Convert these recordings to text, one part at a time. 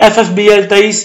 FFBL 23,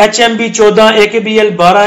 HMB 14, AKBL 12,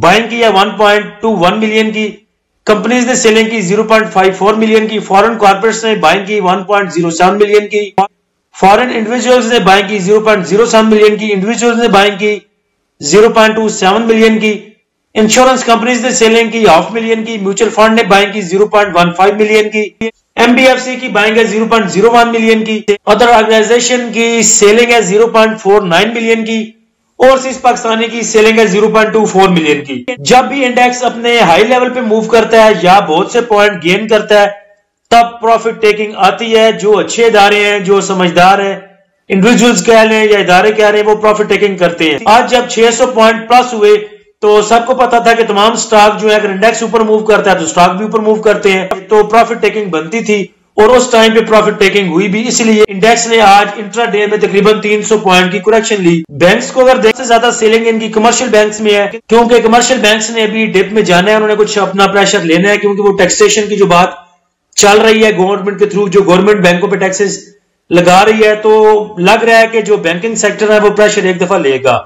buying کی ہے 1.21 million کی، کمپنیز نے سیلنگ کی 0.54 ملین کی، فورن کارپوریٹس نے بائنگ کی 1.07 ملین کی، فورن انڈیویجولز نے بائنگ کی 0.07 ملین کی، انڈیویجولز نے بائنگ کی 0.27 ملین کی، انشورنس کمپنیز نے سیلنگ کی 0.5 ملین کی، میوچل فنڈ نے بائنگ کی 0.15 ملین کی، ایم بی ایف سی کی بائنگ ہے 0.01 ملین کی، ادر آرگنائزیشن کی سیلنگ ہے 0.49 ملین کی، اوورسیز پاکستانی کی سیلنگ ہے 0.24 ملین کی۔ جب بھی انڈیکس اپنے ہائی لیول پہ موو کرتا ہے یا بہت سے پوائنٹ گین کرتا ہے تب پروفٹ ٹیکنگ آتی ہے۔ جو اچھے ادارے ہیں، جو سمجھدار ہیں، انڈیویجولز کہہ لیں یا ادارے کہہ رہے ہیں، وہ پروفٹ ٹیکنگ کرتے ہیں۔ آج جب 600 پوائنٹ پلس ہوئے تو سب کو پتا تھا کہ تمام سٹاک جو ہے اگر انڈیکس اوپر موو کرتا ہے تو سٹاک بھی اوپر موو کرتے ہیں، تو پروفٹ ٹیکنگ بنتی تھی اور اس ٹائم پہ پروفٹ ٹیکنگ ہوئی بھی، اس لیے انڈیکس نے آج انٹرا ڈے میں تقریباً 300 پوائنٹ کی کریکشن لی۔ بینکس کو اگر دیکھتے زیادہ سیلنگ ان کی کمرشل بینکس میں ہے، کیونکہ کمرشل بینکس نے ابھی ڈپ میں جانا ہے، انہوں نے کچھ اپنا پریشر لینا ہے، کیونکہ وہ ٹیکسیشن کی جو بات چل رہی ہے گورنمنٹ کے تھرو، جو گورنمنٹ بینکوں پہ ٹیکسز لگا رہی ہے، تو لگ رہا ہے کہ جو بینکنگ سیکٹر ہے وہ پریشر ایک دفعہ لے گا۔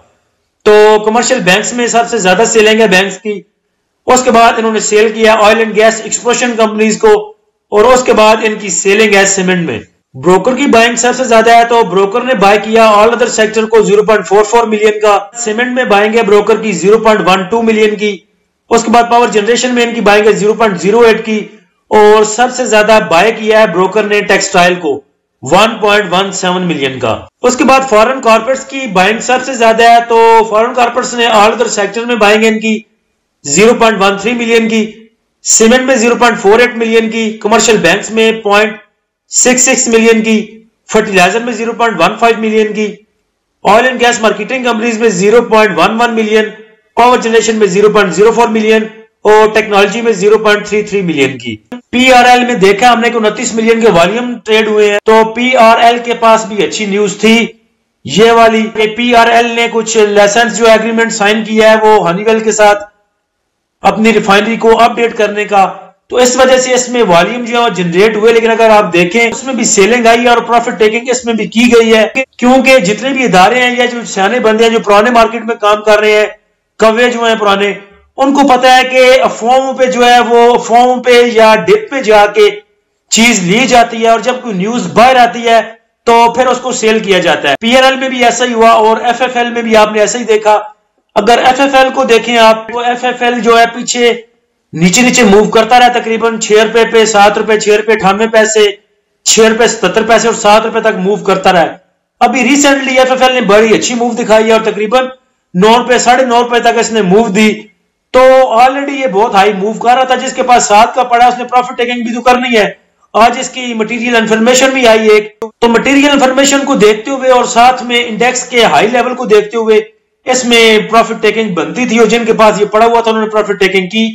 تو کمرشل بینکس میں سب سے زیادہ سیلنگ ہے بینکس کی، اس کے بعد انہوں نے سیل کیا oil and gas exploration companies کو، اور اس کے بعد ان کی سیلنگ ہے سیمنٹ میں۔ بروکر کی بائنگ سب سے زیادہ ہے، تو بروکر نے بائی کیا آل ادر سیکٹر کو 0.44 ملین کا، سیمنٹ میں بائنگ ہے بروکر کی 0.12 ملین کی، اس کے بعد پاور جنریشن میں ان کی بائنگ ہے 0.08 کی، اور سب سے زیادہ بائی کیا ہے بروکر نے ٹیکسٹائل کو 1.17 ملین کا۔ اس کے بعد فورن کارپوریٹس کی بائنگ سب سے زیادہ ہے، تو فورن کارپوریٹس نے آل ادر سیکٹر میں بائنگ ان کی 0.13 ملین کی، سیمنٹ میں 0.48 ملین کی، کمرشل بینکس میں 0.66 ملین کی، فرٹیلائزر میں 0.15 ملین کی، oil and gas marketing companies میں 0.11 ملین، پاور جنریشن میں 0.04 ملین، اور ٹیکنالوجی میں 0.33 ملین کی۔ پی آر ایل میں دیکھا ہم نے کہ 29 ملین کے والیوم ٹریڈ ہوئے ہیں، تو پی آر ایل کے پاس بھی اچھی نیوز تھی یہ والی کہ پی آر ایل نے کچھ لائسنس جو ایگریمنٹ سائن کیا ہے وہ ہنی ویل کے ساتھ اپنی ریفائنری کو اپ ڈیٹ کرنے کا، تو اس وجہ سے اس میں والیوم جو جنریٹ ہوئے، لیکن اگر آپ دیکھیں اس میں بھی سیلنگ آئی اور پروفٹ ٹیکنگ اس میں بھی کی گئی ہے، کیونکہ جتنے بھی ادارے ہیں یا جو سیانے بندے ہیں جو پرانے مارکیٹ میں کام کر رہے ہیں، کوے جو ہیں پرانے، ان کو پتا ہے کہ افواہوں پہ جو ہے وہ افواہوں پہ یا ڈپ پہ جا کے چیز لی جاتی ہے، اور جب کوئی نیوز باہر آتی ہے تو پھر اس کو سیل کیا جاتا ہے۔ پی آر ایل میں بھی ایسا ہی ہوا، اور ایف ایف ایل میں بھی آپ نے ایسا ہی دیکھا۔ اگر ایف ایف ایل کو دیکھیں آپ، وہ ایف ایف ایل جو ہے پیچھے نیچے نیچے موو کرتا رہا، تقریباً 6 روپے پہ 7 روپے، 6 روپے 98 پیسے، 6 روپے 77 پیسے اور 7 روپے تک موو کرتا رہا۔ ابھی ریسنٹلی ایف ایف ایل نے بڑی اچھی موو دکھائی ہے اور تقریباً 9 روپے 9.5 روپے تک اس نے موو دی، تو آلریڈی یہ بہت ہائی موو کر رہا تھا۔ جس کے پاس 7 کا پڑا اس نے پروفٹ ٹیکنگ بھی تو کرنی ہے۔ آج اس کی مٹیریل انفارمیشن بھی آئی ہے، تو مٹیریل انفارمیشن کو دیکھتے ہوئے اور ساتھ میں انڈیکس کے ہائی لیول کو دیکھتے ہوئے اس میں پروفٹ ٹیکنگ بنتی تھی، اور جن کے پاس یہ پڑا ہوا تھا انہوں نے پروفٹ ٹیکنگ کی۔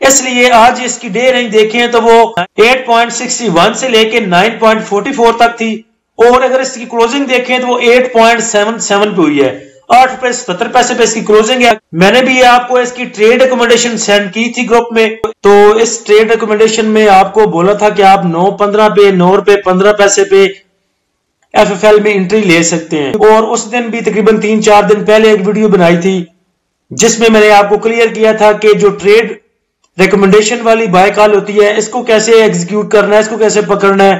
اس لیے آج اس کی ڈے رینج دیکھیں تو وہ 8.61 سے لے کے 9.44 تک تھی، اور اگر اس کی کلوزنگ دیکھیں تو وہ 8.77 پہ ہوئی ہے، 8 روپے 77 پیسے پہ اس کی کلوزنگ ہے۔ میں نے بھی آپ کو اس کی ٹریڈ ریکمنڈیشن سینڈ کی تھی گروپ میں، تو اس ٹریڈ ریکمنڈیشن میں آپ کو بولا تھا کہ آپ 9.15 پہ 9 روپے 15 پیسے پہ ایف ایف ایل میں انٹری لے سکتے ہیں، اور اس دن بھی تقریباً 3-4 دن پہلے ایک ویڈیو بنائی تھی جس میں نے آپ کو کلیئر کیا تھا کہ جو ٹریڈ ریکمنڈیشن والی بائی کال ہوتی ہے اس کو کیسے ایگزیکیوٹ کرنا ہے، اس کو کیسے پکڑنا ہے،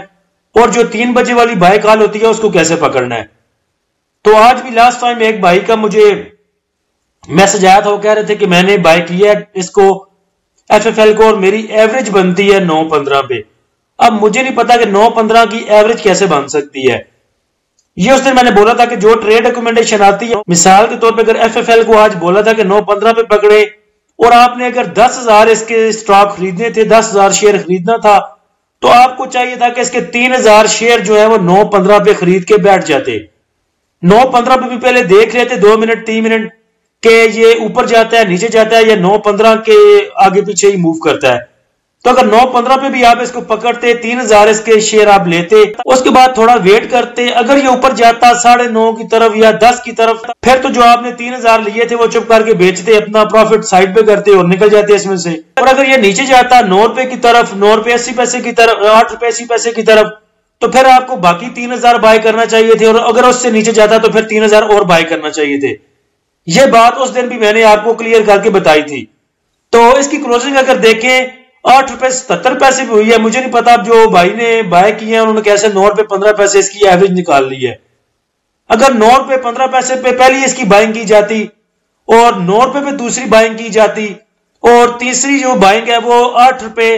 اور جو 3 بجے والی بائی کال ہوتی ہے اس کو کیسے پکڑنا ہے۔ تو آج بھی لاسٹ ٹائم ایک بھائی کا مجھے میسج آیا تھا، وہ کہہ رہے تھے کہ میں نے بائی کیا ہے اس کو ایف ایف ایل کو، اور میری ایوریج بنتی ہے 9.15 پہ۔ اب مجھے نہیں پتا کہ 9.15 کی ایوریج کیسے بن سکتی ہے۔ یہ اس دن میں نے بولا تھا کہ جو ٹریڈ ریکمنڈیشن آتی ہے، مثال کے طور پہ اگر ایف ایف ایل کو آج بولا تھا کہ 9.15 پہ پکڑے، اور آپ نے اگر 10,000 اس کے سٹاک خریدنے تھے، 10,000 شیئر خریدنا تھا، تو آپ کو چاہیے تھا کہ اس کے 3,000 شیئر جو ہے وہ 9.15 پہ خرید کے بیٹھ جاتے۔ 9.15 پہ بھی پہلے دیکھ رہے تھے 2 منٹ 3 منٹ کہ یہ اوپر جاتا ہے نیچے جاتا ہے، یا 9.15 کے آگے پیچھے ہی موو کرتا ہے۔ تو اگر 9.15 پہ بھی آپ اس کو پکڑتے، 3,000 اس کے شیئر آپ لیتے، اس کے بعد تھوڑا ویٹ کرتے، اگر یہ اوپر جاتا 9.5 کی طرف یا 10 کی طرف، پھر تو جو آپ نے 3,000 لیے تھے وہ چپ کر کے بیچتے، اپنا پروفٹ سائڈ پہ کرتے اور نکل جاتے اس میں سے۔ اور اگر یہ نیچے جاتا 9 روپے کی طرف، 9 روپے 80 پیسے کی طرف، 8 روپے 80 پیسے کی طرف، تو پھر آپ کو باقی 3,000 بائی کرنا چاہیے تھے، اور اگر اس سے نیچے جاتا تو پھر 3,000 اور بائی کرنا چاہیے تھے۔ یہ بات اس دن بھی میں نے آپ کو کلیئر کر کے بتائی تھی. تو اس کی کلوزنگ اگر دیکھیں 8 روپے 77 پیسے بھی ہوئی ہے. مجھے نہیں پتا جو بھائی نے بائی کی ہے انہوں نے کیسے 9 روپے 15 پیسے اس کی ایوریج نکال لی ہے. اگر 9 روپے 15 پیسے پہ پہلی اس کی بائنگ کی جاتی اور 9 روپے پہ دوسری بائنگ کی جاتی اور تیسری جو بائنگ ہے وہ 8 روپے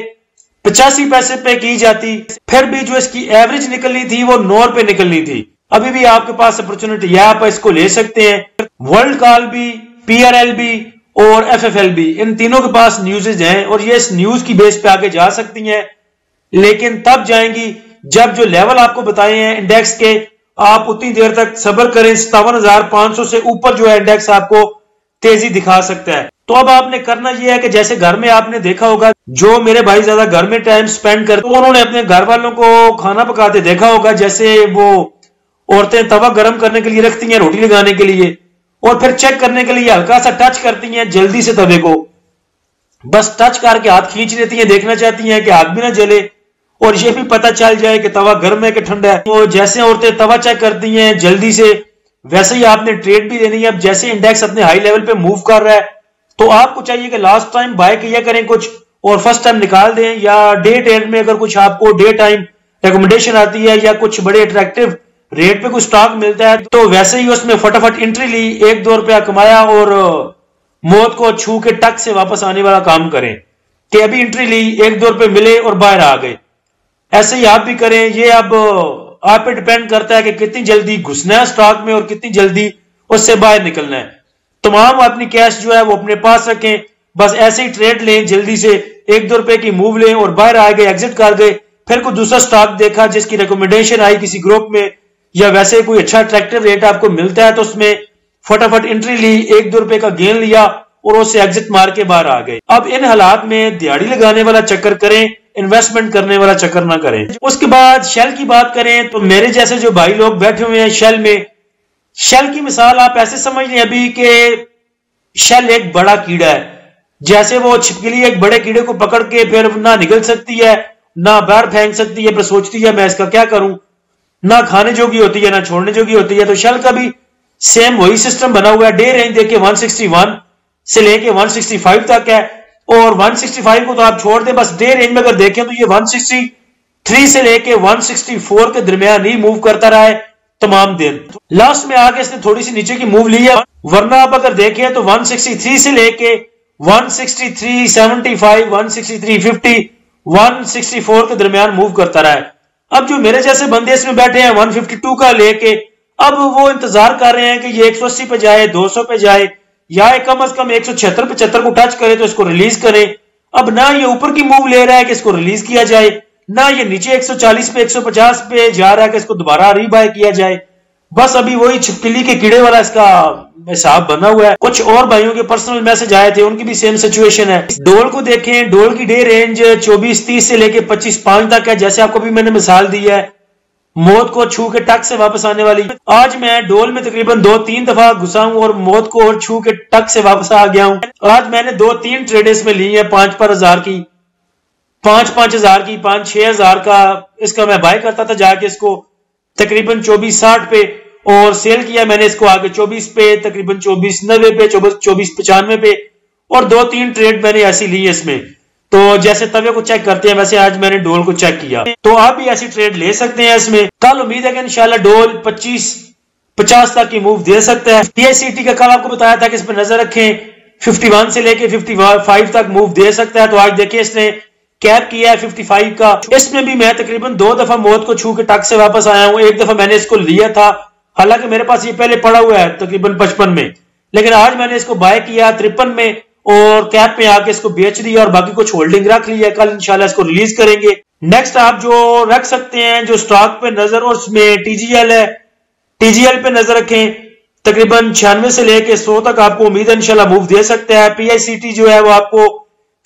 85 پیسے پہ کی جاتی, پھر بھی جو اس کی ایوریج نکلنی تھی وہ 9 روپے نکلنی تھی. ابھی بھی آپ کے پاس اپرچونٹی ہے, آپ اس کو لے سکتے ہیں. ورلڈ کال بھی, پی آر ایل بھی اور ایف ایف ایل بھی, ان تینوں کے پاس نیوزز ہیں اور یہ اس نیوز کی بیس پہ آگے جا سکتی ہیں, لیکن تب جائیں گی جب جو لیول آپ کو بتائے ہیں انڈیکس کے آپ اتنی دیر تک صبر کریں. 57,500 سے اوپر جو ہے انڈیکس آپ کو تیزی دکھا سکتا ہے. تو اب آپ نے کرنا یہ ہے کہ جیسے گھر میں آپ نے دیکھا ہوگا جو میرے بھائی زیادہ گھر میں ٹائم سپینڈ کرتے ہیں انہوں نے اپنے گھر والوں کو کھانا پکاتے دیکھا ہوگا, جیسے وہ عورتیں توا گرم کرنے کے لیے رکھتی ہیں روٹی لگانے کے لیے اور پھر چیک کرنے کے لیے ہلکا سا ٹچ کرتی ہیں جلدی سے توے کو, بس ٹچ کر کے ہاتھ کھینچ لیتی ہیں, دیکھنا چاہتی ہیں کہ ہاتھ بھی نہ جلے اور یہ بھی پتہ چل جائے کہ توا گرم ہے کہ ٹھنڈا ہے. تو جیسے عورتیں توا چیک کرتی ہیں جلدی سے ویسے ہی آپ نے ٹریڈ بھی دینی ہے. اب جیسے انڈیکس اپنے ہائی لیول پہ موو کر رہا ہے تو آپ کو چاہیے کہ لاسٹ ٹائم بائی کیا کریں کچھ اور فرسٹ ٹائم نکال دیں, یا ڈے ٹریڈ میں اگر کچھ آپ کو ڈے ٹائم ریکمنڈیشن آتی ہے یا کچھ بڑے اٹریکٹیو ریٹ پہ کچھ سٹاک ملتا ہے تو ویسے ہی اس میں فٹافٹ انٹری لی, 1-2 روپیہ کمایا اور موت کو چھو کے ٹک سے واپس آنے والا کام کریں کہ ابھی انٹری لی 1-2 روپے ملے اور باہر آ گئے. ایسے ہی آپ بھی کریں. یہ اب آپ پہ ڈیپینڈ کرتا ہے کہ کتنی جلدی گھسنا ہے سٹاک میں اور کتنی جلدی اس سے باہر نکلنا ہے. تمام اپنی کیش جو ہے وہ اپنے پاس رکھیں, بس ایسے ہی ٹریڈ لیں جلدی سے 1-2 روپے کی موو لیں اور باہر آ گئے ایگزٹ کر گئے. پھر کوئی دوسرا سٹاک دیکھا جس کی ریکمنڈیشن آئی کسی گروپ میں یا ویسے کوئی اچھا اٹریکٹیو ریٹ آپ کو ملتا ہے تو اس میں فٹافٹ انٹری لی, 1-2 روپے کا گین لیا اور اس سے ایگزٹ مار کے باہر آ گئے. اب ان حالات میں دیہڑی لگانے والا چکر کریں, انویسٹمنٹ کرنے والا چکر نہ کریں. اس کے بعد شیل کی بات کریں تو میرے جیسے جو بھائی لوگ بیٹھے ہوئے ہیں شیل میں, شیل کی مثال آپ ایسے سمجھ لیں ابھی کہ شیل ایک بڑا کیڑا ہے. جیسے وہ چھپکلی ایک بڑے کیڑے کو پکڑ کے پھر نہ نگل سکتی ہے نہ باہر پھینک سکتی ہے, پھر سوچتی ہے میں اس کا کیا کروں, نہ کھانے جوگی ہوتی ہے نہ چھوڑنے جوگی ہوتی ہے. تو شیل کا بھی سیم وہی سسٹم بنا ہوا ہے. ڈے رینج دیکھ کے 161 سے لے کے 165 تک ہے اور 165 کو تو آپ چھوڑ دیں, بس ڈے رینج میں اگر دیکھیں تو یہ 163 سے لے کے 164 کے درمیان ہی موو کرتا رہا ہے تمام دن. لاسٹ میں آگے اس نے تھوڑی سی نیچے کی موو لی ہے, ورنہ آپ اگر دیکھیں تو 163 سے لے کے 163.75 163.50 164 کے درمیان موو کرتا رہا ہے. اب جو میرے جیسے بندے اس میں بیٹھے ہیں 152 کا لے کے اب وہ انتظار کر رہے ہیں کہ یہ 180 پہ جائے 200 پہ جائے یا کم از کم 176-75 کو ٹچ کرے تو اس کو ریلیز کریں. اب نہ یہ اوپر کی موو لے رہا ہے کہ اس کو ریلیز کیا جائے, نہ یہ نیچے 140 پہ 150 پہ جا رہا ہے کہ اس کو دوبارہ ری بائی کیا جائے. بس ابھی وہی چھپکلی کے کیڑے والا اس کا حساب بنا ہوا ہے. کچھ اور بھائیوں کے پرسنل میسج آئے تھے, ان کی بھی سیم سچویشن ہے. ڈول کو دیکھیں, ڈول کی ڈے رینج 24-30 سے لے کے 25-5 تک ہے, جیسے آپ کو بھی میں نے مثال دی ہے موت کو چھو کے ٹک سے واپس آنے والی. آج میں ڈول میں تقریباً 2-3 دفعہ گھسا ہوں اور موت کو اور چھو کے ٹک سے واپس آ گیا ہوں. آج میں نے 2-3 ٹریڈز میں لی ہیں 5,000 کی 5,000 کی 5,000-6,000 کا. اس کا میں بائی کرتا تھا جا کے اس کو تقریباً 24.60 پہ اور سیل کیا میں نے اس کو آگے 24 پہ تقریباً 24.90 پہ 24.95 پہ اور 2-3 ٹریڈ میں نے ایسی لی اس میں. تو جیسے توے کو چیک کرتے ہیں ویسے آج میں نے ڈول کو چیک کیا, تو آپ بھی ایسی ٹریڈ لے سکتے ہیں اس میں. کل امید ہے کہ انشاءاللہ ڈول 25-50 تک کی موو دے سکتا ہے. پی ایس سی ٹی کا کل آپ کو بتایا تھا کہ اس پہ نظر رکھیں 51 سے لے کے 55 تک موو دے سکتا ہے. تو آج دیکھیں اس نے کیپ کیا ہے 55 کا. اس میں بھی میں تقریباً 2 دفعہ موت کو چھو کے ٹک سے واپس آیا ہوں. ایک دفعہ میں نے اس کو لیا تھا, حالانکہ میرے پاس یہ پہلے پڑا ہوا ہے تقریباً 55 میں, لیکن آج میں نے اس کو بائی کیا 53 میں اور کیپ میں آ کے اس کو بیچ دیا اور باقی کچھ ہولڈنگ رکھ لی ہے. کل انشاءاللہ اس کو ریلیز کریں گے. نیکسٹ آپ جو رکھ سکتے ہیں جو سٹاک پہ نظر, اس میں ٹی جی ایل ہے, ٹی جی ایل پہ نظر رکھیں تقریباً 96 سے لے کے 100 تک آپ کو امید ہے انشاءاللہ موو دے سکتا ہے. پی آئی سی ٹی جو ہے وہ آپ کو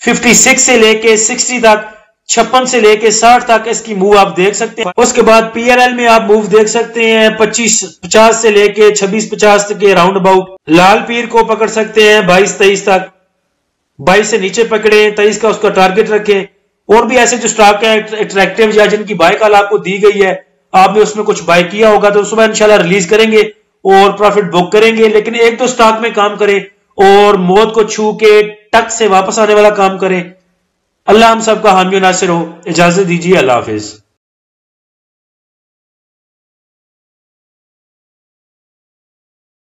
56 سے لے کے 60 تک 56 سے لے کے 60 تک اس کی موو آپ دیکھ سکتے ہیں. اس کے بعد پی ایل ایل میں آپ موو دیکھ سکتے ہیں 25-50 سے لے کے 26-50 تک کے راؤنڈ اباؤٹ. لال پیر کو پکڑ سکتے ہیں 22-23 تک, 22 سے نیچے پکڑیں 23 کا اس کا ٹارگٹ رکھیں. اور بھی ایسے جو سٹاک ہیں اٹریکٹیو یا جن کی بائی کال آپ کو دی گئی ہے آپ نے اس میں کچھ بائی کیا ہوگا تو صبح انشاءاللہ ریلیز کریں گے اور پروفٹ بک کریں گے، لیکن ایک دو سٹاک میں کام کریں اور موت کو چھو کے ٹک سے واپس آنے والا کام کریں۔ اللہ ہم سب کا حامی و ناصر ہو۔ اجازت دیجیے، اللہ حافظ۔